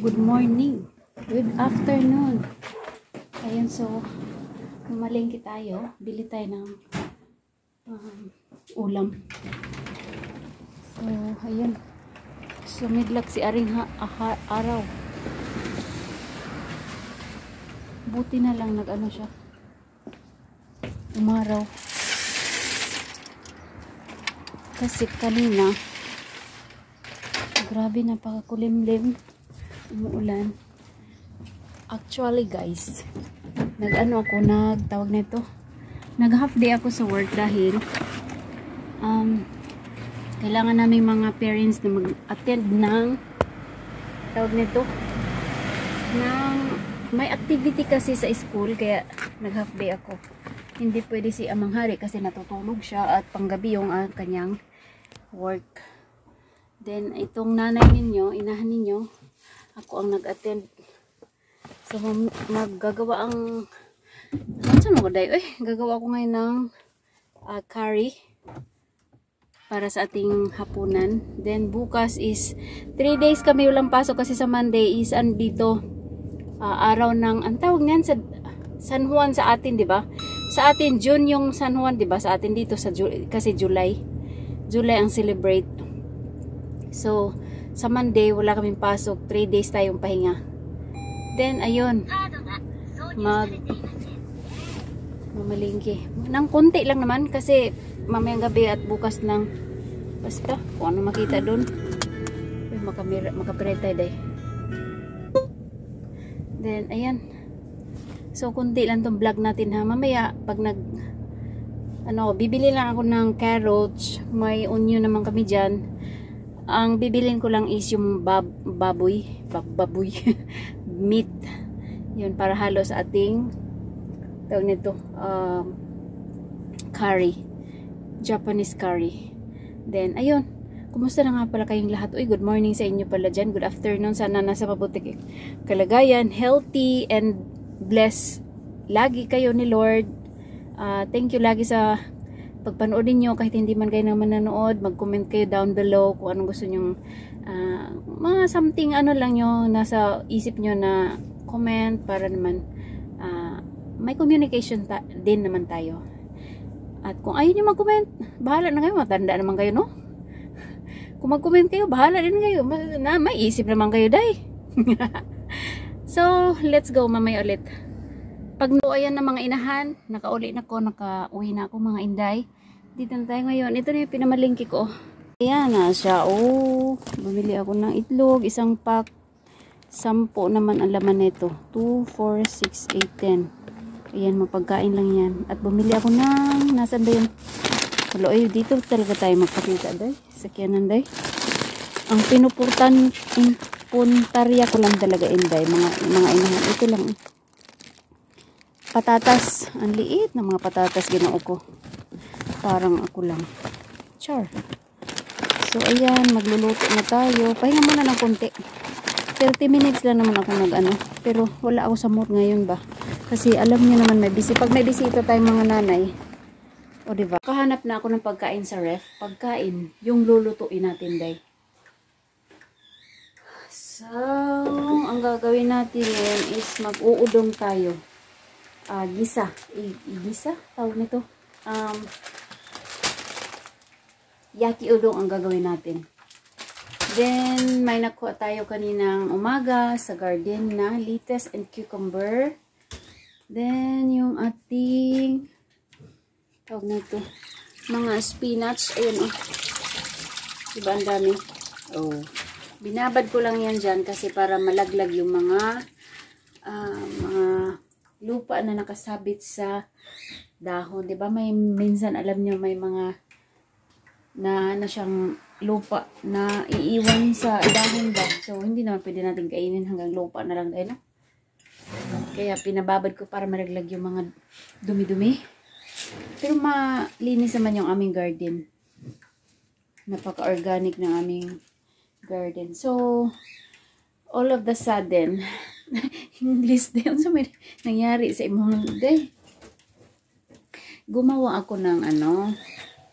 good morning, good afternoon. Ayan, so mamalengke tayo, bili tayo ng ulam. So ayan, sumidlak si aring araw. Buti na lang nag-ano siya, umaraw. Kasi kanina grabe, napakakulimlim, umuulan. Actually guys, nagtawag nito, nag half day ako sa work dahil kailangan namin mga parents na mag-attend ng tawag nito ng may activity kasi sa school, kaya nag half day ako. Hindi pwede si Amang Hari kasi natutulog siya at panggabi yung kanyang work. Then itong nanay ninyo, inahan ninyo, ako ang nag-attend. So maggagawa ang gagawa ko ngayon ng curry para sa ating hapunan. Then bukas is 3 days kami walang pasok kasi sa Monday is andito araw ng ang tawag niyan sa San Juan sa atin, 'di ba? Sa atin June yung San Juan, 'di ba? Sa atin dito sa kasi July ang celebrate. So sa Monday wala kaming pasok, 3 days tayong pahinga. Then ayun, mamalingki nang konti lang naman kasi mamayang gabi at bukas ng basta kung ano makita doon. Makapiretay day. Then ayan, so kunti lang tong vlog natin ha. Mamaya pag bibili lang ako ng carrots, may onion naman kami dyan. Ang bibilin ko lang is yung baboy meat, yun para halo sa ating tawag nito curry, Japanese curry. Then ayun, kumusta na nga pala kayong lahat? Uy, good morning sa inyo pala dyan, good afternoon, sana nasa mabuti kalagayan, healthy and blessed lagi kayo ni Lord. Thank you lagi sa pagpanood niyo, kahit hindi man kayo naman nanood, mag-comment kayo down below kung anong gusto niyo, mga something lang nyo nasa isip nyo na comment para naman may communication din naman tayo. At kung ayaw nyo mag-comment, bahala na kayo, matanda naman kayo, no? Kung mag-comment kayo, bahala din kayo, may isip naman kayo, day. So let's go, mamaya ulit. Pag ayan na mga inahan, nakauwi na ako mga inday. Dito na tayo ngayon. Ito na yung pinamalingki ko. Ayan na siya. Oh, bumili ako ng itlog, isang pack. 10 naman ang laman nito. 2, 4, 6, 8, 10. Ayan, mapagkain lang yan. At bumili ako ng, nasan ba yun? Hello, dito talaga tayo magpakita, day. Sakyanan, day. Ang puntarya ko lang talaga, inday. Mga inahan. Ito lang. Patatas. Ang liit na mga patatas ginoo ko. Parang ako lang. Char. So ayan, magluluto na tayo. Pahinga muna ng konti. 30 minutes lang naman ako pero wala ako sa mood ngayon ba. Kasi alam niyo naman may busy. Pag may bisita tayong mga nanay, o diba? Kahanap na ako ng pagkain sa ref. Pagkain, yung lulutuin natin, day. So, ang gagawin natin is mag-uudong tayo. Gisa. Gisa? Tawag nito. Yaki udong ang gagawin natin. Then, may nakuha tayo kaninang umaga sa garden na lettuce and cucumber. Then, yung ating tawag na ito, mga spinach. Ayan, diba ang dami? Binabad ko lang yan dyan kasi para malaglag yung mga lupa na nakasabit sa dahon. Diba may minsan alam nyo may mga na siyang lupa na iiwan sa dahon ba. So, hindi naman pwede natin kainin hanggang lupa na lang tayo, no? Kaya pinababad ko para malaglag yung mga dumi-dumi. Pero malinis naman yung aming garden. Napaka-organic ng aming garden. So, all of the sudden, English din. So, may nangyari sa imong day. Gumawa ako ng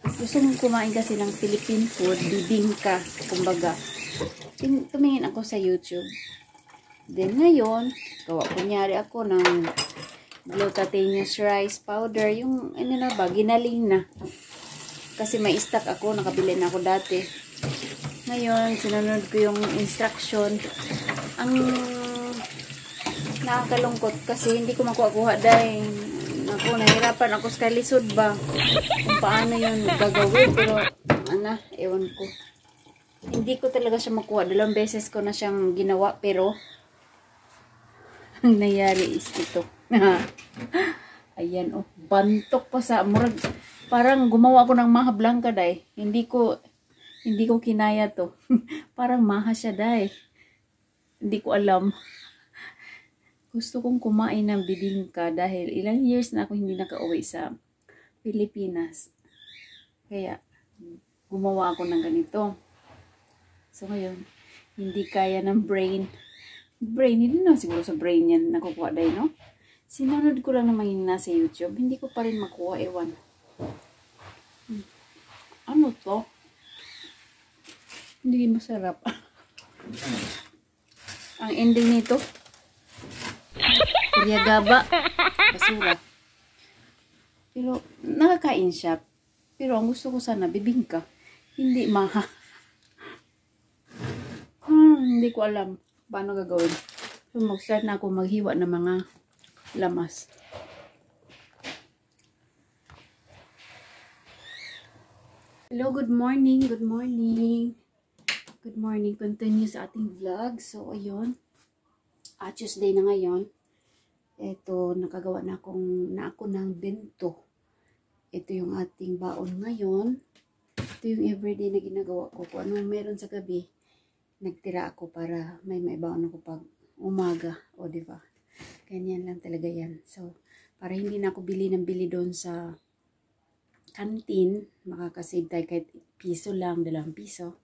gusto mong kumain kasi ng Philippine food, bibingka, kumbaga. Tumingin ako sa YouTube. Then ngayon, kunyari ako ng glutathione rice powder, yung ano na ba, ginaling na. Kasi may stock ako, nakabili na ako dati. Ngayon, sinunod ko yung instruction. Ang nakakalungkot kasi hindi ko makuha dahil ako, nahirapan ako sa kalisod ba. Kung paano yun gagawin, pero ewan ko. Hindi ko talaga siya makuha. 2 beses ko na siyang ginawa, pero ang nangyari is ito. Ayan, oh, bantok pa sa murag. Parang gumawa ko ng maha blanca dai. Hindi ko kinaya to. Parang maha siya dai. Hindi ko alam. Gusto kong kumain ng bibingka dahil ilang years na ako hindi nakauwi sa Pilipinas. Kaya gumawa ako ng ganito. So ngayon, hindi kaya ng brain, hindi na siguro sa brain yan nakukuha dahil, no? Sinunod ko lang naman yung nasa YouTube. Hindi ko pa rin makuha, ewan. Ano to? Hindi masarap. Ang ending nito, kuryagaba, basura. Pero, nakakain siya. Pero, ang gusto ko sana, bibingka. Hindi maha. Hindi ko alam paano gagawin. So, mag-start na ako maghiwa ng mga lamas. Hello, good morning. Good morning. Good morning. Continue sa ating vlog. So, ayun. Tuesday na ngayon. Ito, nakagawa na ako ng bento. Ito yung ating baon ngayon. Ito yung everyday na ginagawa ko. Kung anong meron sa gabi, nagtira ako para may baon ako pag umaga. O, diba? Ganyan lang talaga yan. So, para hindi na ako bili doon sa canteen, makakasave tayo kahit piso lang, 2 piso.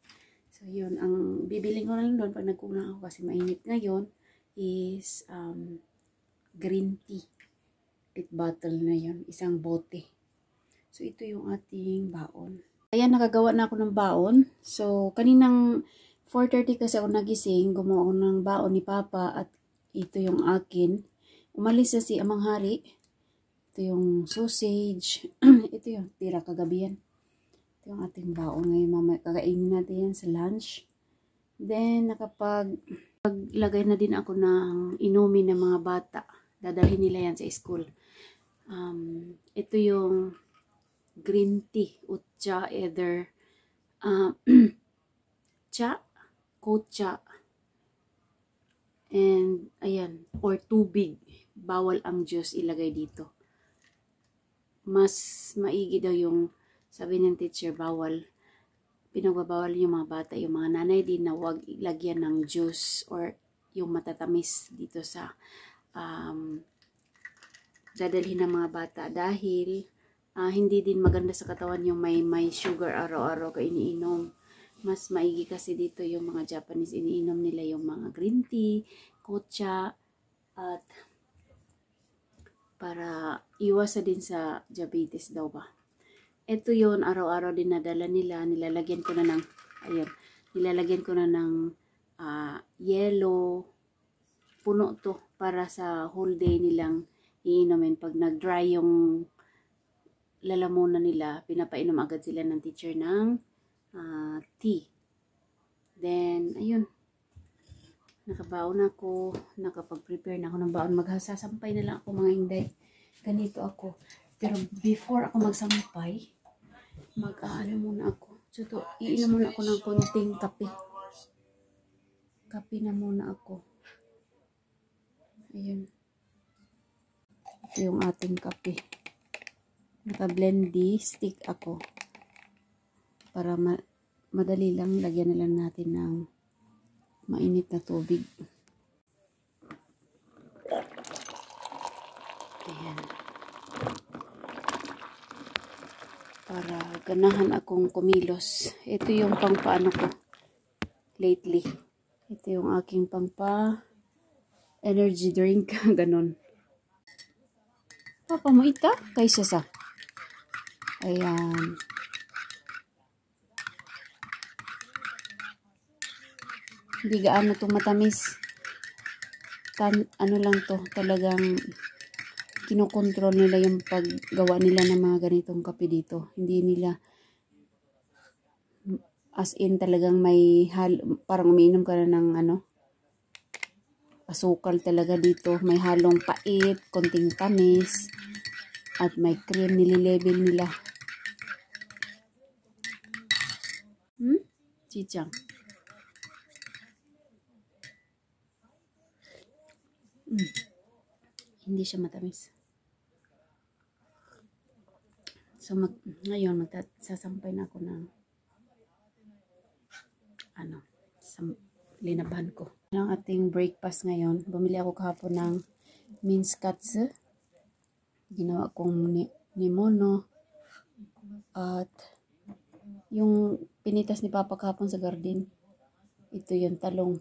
So, yun. Ang bibili ko lang doon pag nagkulang ako kasi mainit ngayon is green tea. Pit bottle na yun. Isang bote. So, ito yung ating baon. Ayan, nakagawa na ako ng baon. So, kaninang 4:30 kasi ako nagising, gumawa ako ng baon ni Papa at ito yung akin. Umalis na si Amang Hari. Ito yung sausage. Ito yung tira kagabi yan. Ito yung ating baon ngayon. Mamaya kakainin natin yan sa lunch. Then, paglagay na din ako ng inumin ng mga bata. Dadalhin nila yan sa school. Ito yung green tea. Utcha, either cha, kocha, and ayan, or tubig. Bawal ang juice ilagay dito. Mas maigi daw yung, sabi ng teacher, bawal. Pinagbabawal yung mga bata, yung mga nanay din na huwag ilagyan ng juice or yung matatamis dito sa dadalhin ng mga bata dahil hindi din maganda sa katawan yung may sugar araw-araw ka iniinom. Mas maigi kasi dito yung mga Japanese, iniinom nila yung mga green tea, kocha, at para iwas din sa diabetes daw ba. Ito yun, araw-araw din nadala nila, nilalagyan ko na ng, ayun, nilalagyan ko na ng yellow, puno to, para sa whole day nilang iinumin. Pag nag-dry yung lalamunan nila, pinapainom agad sila ng teacher ng tea. Then, ayun. Nakabaon ako. Nakapag-prepare na ako ng baon. Magsasampay na lang ako mga inday. Ganito ako. Pero before ako magsampay, mag-aano muna ako. So, iinom muna ako ng konting kape. Kape na muna ako. Ayun. Ito yung ating kape. Naka-blendy stick ako. Para madali lang, lagyan na lang natin ng mainit na tubig. Ayan. Para ganahan akong kumilos. Ito yung pangpaano ko lately. Ito yung aking pangpa energy drink. Ganon. Papa mo ita? Kaysa sa. Ayan. Hindi gaano itong matamis. ano lang to, talagang kinokontrol nila yung paggawa nila ng mga ganitong kape dito. Hindi nila as in talagang may parang umiinom ka na ng ano, asukal talaga dito. May halong pait, konting tamis, at may cream nililabel nila. Chichang. Hindi siya matamis. So, ngayon, sasampay na ako ng linaban ko. Ang ating breakfast ngayon, bumili ako kahapon ng minced katsu. Ginawa kong nimono. At yung pinitas ni Papa kahapon sa garden. Ito yung talong.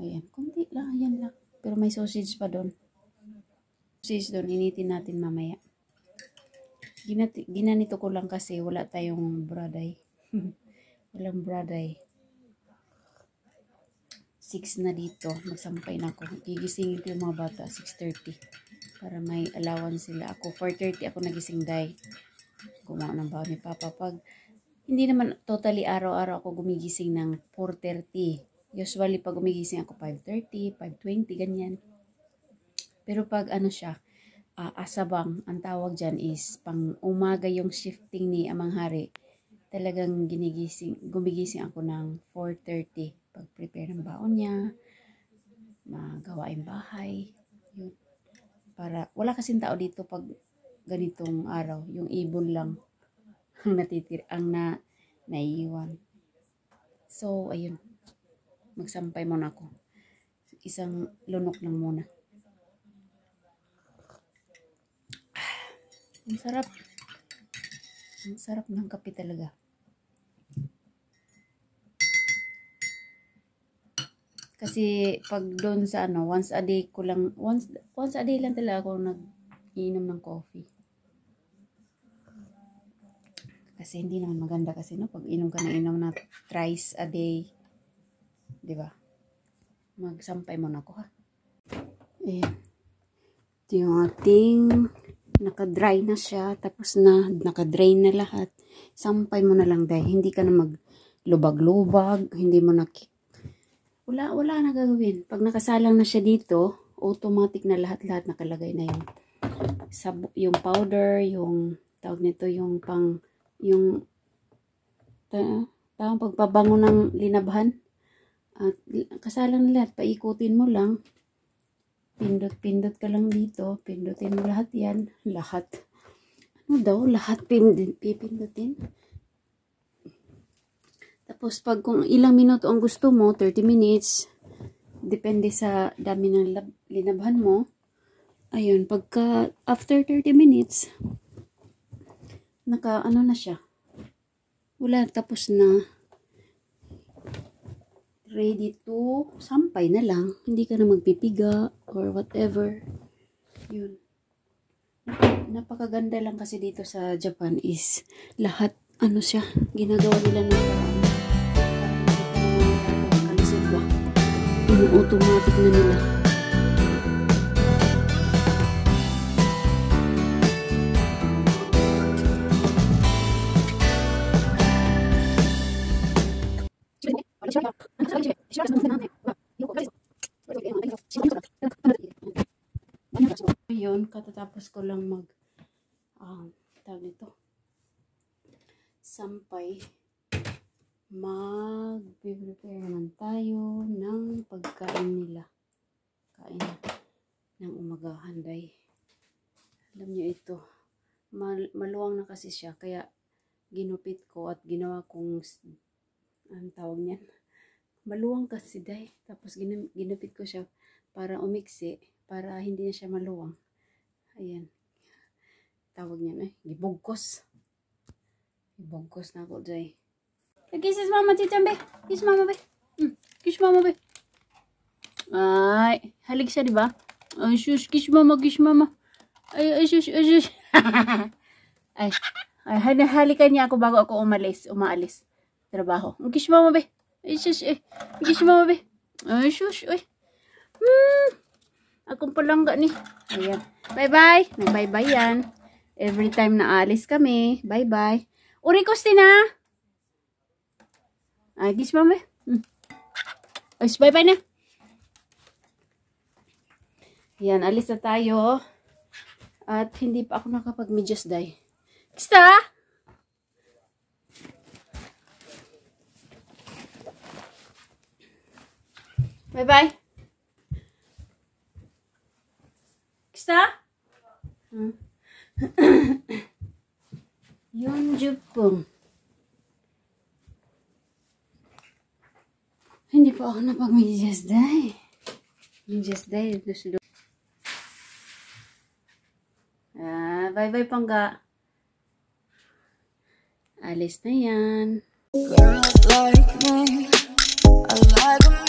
Ayan, kunti lang, ayan lang. Pero may sausage pa doon. Sausage doon, initin natin mamaya. Ginanito ko lang kasi wala tayong braday. Walang braday. 6 na dito. Magsampay na ako. Gigisingin ko yung mga bata. 6:30. Para may allowance sila. Ako 4:30 ako nagising dahil gumawa ng baon ni Papa. Pag hindi naman totally araw-araw ako gumigising ng 4:30. Usually pag gumigising ako 5:30, 5:20, ganyan. Pero pag ano siya, asabang, ang tawag dyan is pang umaga yung shifting ni Amang Hari. Talagang gumigising ako ng 4:30. Pag-prepare ng baon niya, magawain bahay. Yun. Para, wala kasing tao dito pag ganitong araw. Yung ibon lang ang naiiwan. So, ayun. Magsampay muna ako. Isang lunok lang muna. Ang sarap. Ang sarap ng kape talaga. Kasi pag doon sa once a day lang talaga ako nag-iinom ng coffee. Kasi hindi naman maganda kasi pag inom ka ng inom na thrice a day. 'Di ba? Magsampay muna ako ha. Ayan. Ito yung ating naka-dry na siya. Tapos naka-drain na lahat. Sampay mo na lang dahil hindi ka na maglubag-lubag. Hindi mo na wala na gagawin. Pag nakasalang na siya dito, automatic na lahat-lahat nakalagay na yung powder, yung tawag nito, yung pagpabango ng linabhan. At kasalang na lahat, paikutin mo lang. Pindot ka lang dito. Pindutin mo lahat yan. Lahat. Ano daw? Lahat pipindutin. Tapos pag kung ilang minuto ang gusto mo, 30 minutes, depende sa dami ng linabhan mo. Ayun, pagka after 30 minutes, ano na siya. Wala, tapos na. Ready to sampay na lang. Hindi ka na magpipiga or whatever. Yun. Napakaganda lang kasi dito sa Japan is lahat, siya, ginagawa nila ng parang kalisod ba? Yung automatic na nila. Ayun, katatapos ko lang tawag nito, sampay. Mag-prepare naman tayo ng pagkain nila. Kain ng umagahan, day. Alam nyo ito, maluwang na kasi siya, kaya ginupit ko at ginawa kong, ang tawag niyan, maluwang kasi, day. Tapos ginupit ko siya para umiksi, para hindi na siya maluwang. Ayan. Tawag niyan, gibugkos. Gibugkos na ako, day. Kisses mama, Chichambe. Kiss mama, be. Kiss mama, be. Ay, halik siya, diba? Ay, shush, kiss mama, kiss mama. Ay, shush, ay, shush. ay, halikan niya ako bago ako umaalis. Trabaho. Kiss mama, be. Ay, shush, ay. Kiss mama, be. Ay, shush, ay. Akong palangga ni. Ayan. Bye-bye. Nag-bye-bye yan. Every time na alis kami. Bye-bye. Uri, Kustina! Ay, gis mama. Ay, bye-bye na. Ayan, alis na tayo. At hindi pa ako nakapag-medyas day. Kista! Bye-bye. Kista? Yun, jupong. Hindi pa ako napag-medyas day. Medyas day. Bye-bye, Pangga. Alis na yan. Girls like me, I like